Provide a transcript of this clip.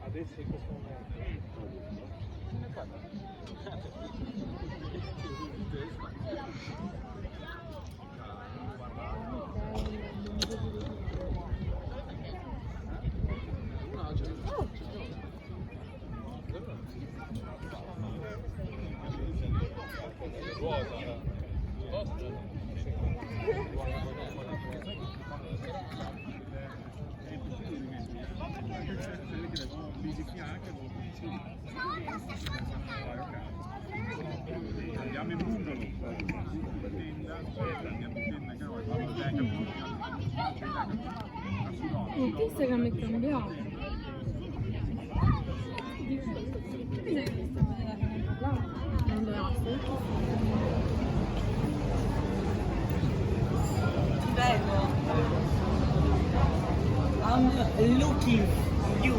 Adesso in questo momento. Andiamo in bungalow, Instagram è cambiato. Che mi sa che sta vedendo là? Non dove Ti prego. I'm looking you.